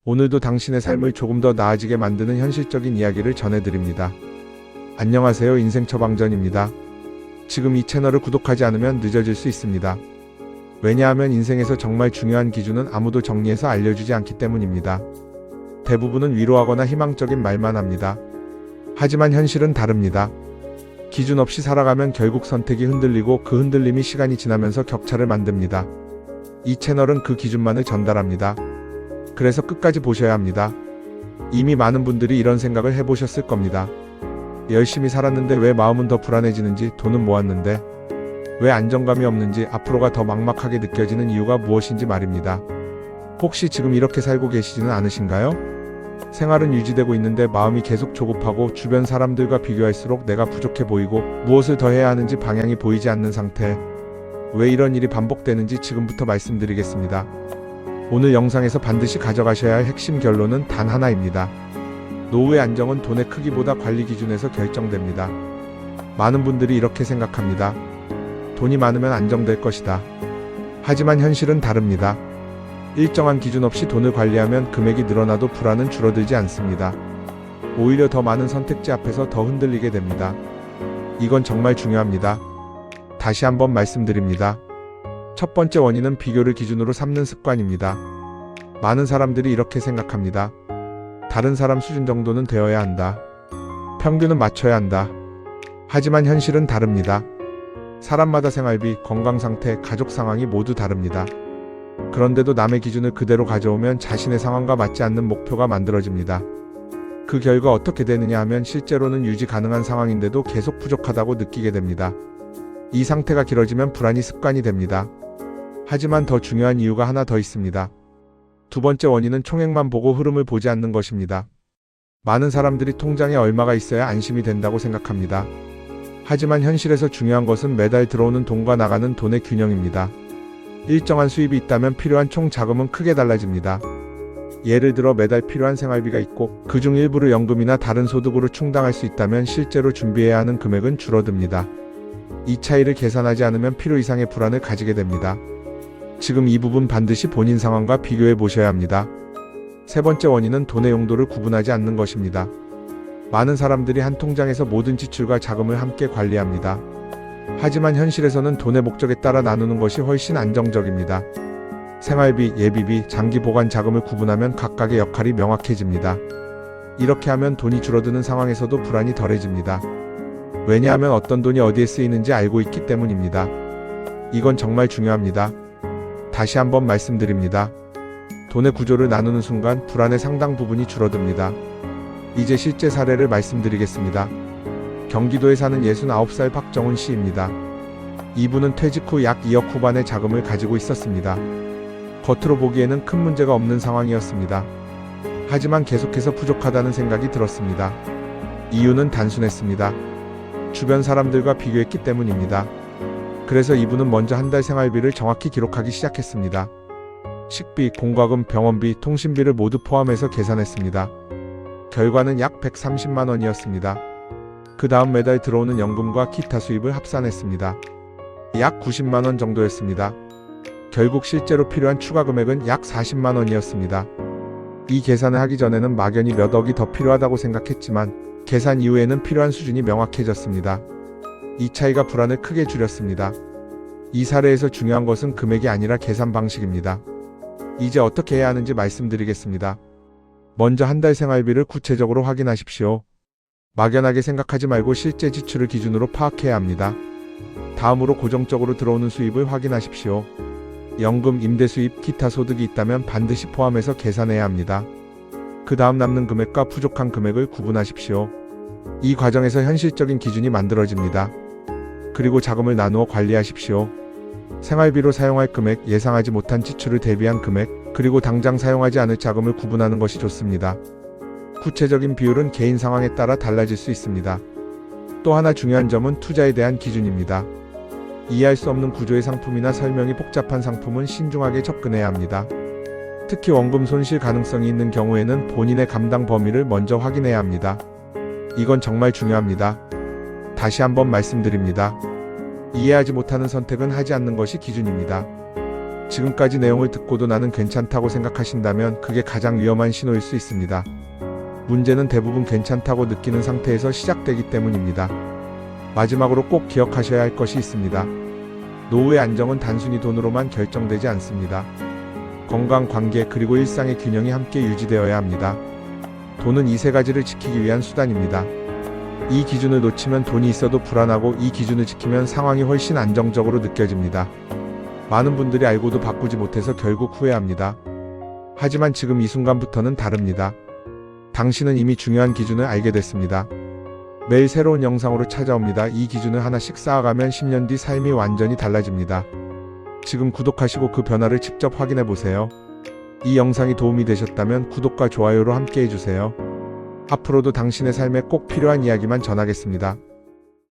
오늘도 당신의 삶을 조금 더 나아지게 만드는 현실적인 이야기를 전해드립니다. 안녕하세요. 인생 처방전입니다. 지금 이 채널을 구독하지 않으면 늦어질 수 있습니다. 왜냐하면 인생에서 정말 중요한 기준은 아무도 정리해서 알려주지 않기 때문입니다. 대부분은 위로하거나 희망적인 말만 합니다. 하지만 현실은 다릅니다. 기준 없이 살아가면 결국 선택이 흔들리고 그 흔들림이 시간이 지나면서 격차를 만듭니다. 이 채널은 그 기준만을 전달합니다. 그래서 끝까지 보셔야 합니다. 이미 많은 분들이 이런 생각을 해보셨을 겁니다. 열심히 살았는데 왜 마음은 더 불안해지는지, 돈은 모았는데 왜 안정감이 없는지, 앞으로가 더 막막하게 느껴지는 이유가 무엇인지 말입니다. 혹시 지금 이렇게 살고 계시지는 않으신가요? 생활은 유지되고 있는데 마음이 계속 조급하고 주변 사람들과 비교할수록 내가 부족해 보이고 무엇을 더 해야 하는지 방향이 보이지 않는 상태. 왜 이런 일이 반복되는지 지금부터 말씀드리겠습니다. 오늘 영상에서 반드시 가져가셔야 할 핵심 결론은 단 하나입니다. 노후의 안정은 돈의 크기보다 관리 기준에서 결정됩니다. 많은 분들이 이렇게 생각합니다. 돈이 많으면 안정될 것이다. 하지만 현실은 다릅니다. 일정한 기준 없이 돈을 관리하면 금액이 늘어나도 불안은 줄어들지 않습니다. 오히려 더 많은 선택지 앞에서 더 흔들리게 됩니다. 이건 정말 중요합니다. 다시 한번 말씀드립니다. 첫 번째 원인은 비교를 기준으로 삼는 습관입니다. 많은 사람들이 이렇게 생각합니다. 다른 사람 수준 정도는 되어야 한다. 평균은 맞춰야 한다. 하지만 현실은 다릅니다. 사람마다 생활비, 건강 상태, 가족 상황이 모두 다릅니다. 그런데도 남의 기준을 그대로 가져오면 자신의 상황과 맞지 않는 목표가 만들어집니다. 그 결과 어떻게 되느냐 하면 실제로는 유지 가능한 상황인데도 계속 부족하다고 느끼게 됩니다. 이 상태가 길어지면 불안이 습관이 됩니다. 하지만 더 중요한 이유가 하나 더 있습니다. 두 번째 원인은 총액만 보고 흐름을 보지 않는 것입니다. 많은 사람들이 통장에 얼마가 있어야 안심이 된다고 생각합니다. 하지만 현실에서 중요한 것은 매달 들어오는 돈과 나가는 돈의 균형입니다. 일정한 수입이 있다면 필요한 총 자금은 크게 달라집니다. 예를 들어 매달 필요한 생활비가 있고 그중 일부를 연금이나 다른 소득으로 충당할 수 있다면 실제로 준비해야 하는 금액은 줄어듭니다. 이 차이를 계산하지 않으면 필요 이상의 불안을 가지게 됩니다. 지금 이 부분 반드시 본인 상황과 비교해 보셔야 합니다. 세 번째 원인은 돈의 용도를 구분하지 않는 것입니다. 많은 사람들이 한 통장에서 모든 지출과 자금을 함께 관리합니다. 하지만 현실에서는 돈의 목적에 따라 나누는 것이 훨씬 안정적입니다. 생활비, 예비비, 장기 보관 자금을 구분하면 각각의 역할이 명확해집니다. 이렇게 하면 돈이 줄어드는 상황에서도 불안이 덜해집니다. 왜냐하면 어떤 돈이 어디에 쓰이는지 알고 있기 때문입니다. 이건 정말 중요합니다. 다시 한번 말씀드립니다. 돈의 구조를 나누는 순간 불안의 상당 부분이 줄어듭니다. 이제 실제 사례를 말씀드리겠습니다. 경기도에 사는 69살 박정훈 씨입니다. 이분은 퇴직 후 약 2억 후반의 자금을 가지고 있었습니다. 겉으로 보기에는 큰 문제가 없는 상황이었습니다. 하지만 계속해서 부족하다는 생각이 들었습니다. 이유는 단순했습니다. 주변 사람들과 비교했기 때문입니다. 그래서 이분은 먼저 한 달 생활비를 정확히 기록하기 시작했습니다. 식비, 공과금, 병원비, 통신비를 모두 포함해서 계산했습니다. 결과는 약 130만 원이었습니다. 그 다음 매달 들어오는 연금과 기타 수입을 합산했습니다. 약 90만 원 정도였습니다. 결국 실제로 필요한 추가 금액은 약 40만 원이었습니다. 이 계산을 하기 전에는 막연히 몇 억이 더 필요하다고 생각했지만 계산 이후에는 필요한 수준이 명확해졌습니다. 이 차이가 불안을 크게 줄였습니다. 이 사례에서 중요한 것은 금액이 아니라 계산 방식입니다. 이제 어떻게 해야 하는지 말씀드리겠습니다. 먼저 한 달 생활비를 구체적으로 확인하십시오. 막연하게 생각하지 말고 실제 지출을 기준으로 파악해야 합니다. 다음으로 고정적으로 들어오는 수입을 확인하십시오. 연금, 임대 수입, 기타 소득이 있다면 반드시 포함해서 계산해야 합니다. 그 다음 남는 금액과 부족한 금액을 구분하십시오. 이 과정에서 현실적인 기준이 만들어집니다. 그리고 자금을 나누어 관리하십시오. 생활비로 사용할 금액, 예상하지 못한 지출을 대비한 금액, 그리고 당장 사용하지 않을 자금을 구분하는 것이 좋습니다. 구체적인 비율은 개인 상황에 따라 달라질 수 있습니다. 또 하나 중요한 점은 투자에 대한 기준입니다. 이해할 수 없는 구조의 상품이나 설명이 복잡한 상품은 신중하게 접근해야 합니다. 특히 원금 손실 가능성이 있는 경우에는 본인의 감당 범위를 먼저 확인해야 합니다. 이건 정말 중요합니다. 다시 한번 말씀드립니다. 이해하지 못하는 선택은 하지 않는 것이 기준입니다. 지금까지 내용을 듣고도 나는 괜찮다고 생각하신다면 그게 가장 위험한 신호일 수 있습니다. 문제는 대부분 괜찮다고 느끼는 상태에서 시작되기 때문입니다. 마지막으로 꼭 기억하셔야 할 것이 있습니다. 노후의 안정은 단순히 돈으로만 결정되지 않습니다. 건강, 관계, 그리고 일상의 균형이 함께 유지되어야 합니다. 돈은 이 세 가지를 지키기 위한 수단입니다. 이 기준을 놓치면 돈이 있어도 불안하고 이 기준을 지키면 상황이 훨씬 안정적으로 느껴집니다. 많은 분들이 알고도 바꾸지 못해서 결국 후회합니다. 하지만 지금 이 순간부터는 다릅니다. 당신은 이미 중요한 기준을 알게 됐습니다. 매일 새로운 영상으로 찾아옵니다. 이 기준을 하나씩 쌓아가면 10년 뒤 삶이 완전히 달라집니다. 지금 구독하시고 그 변화를 직접 확인해 보세요. 이 영상이 도움이 되셨다면 구독과 좋아요로 함께 해주세요. 앞으로도 당신의 삶에 꼭 필요한 이야기만 전하겠습니다.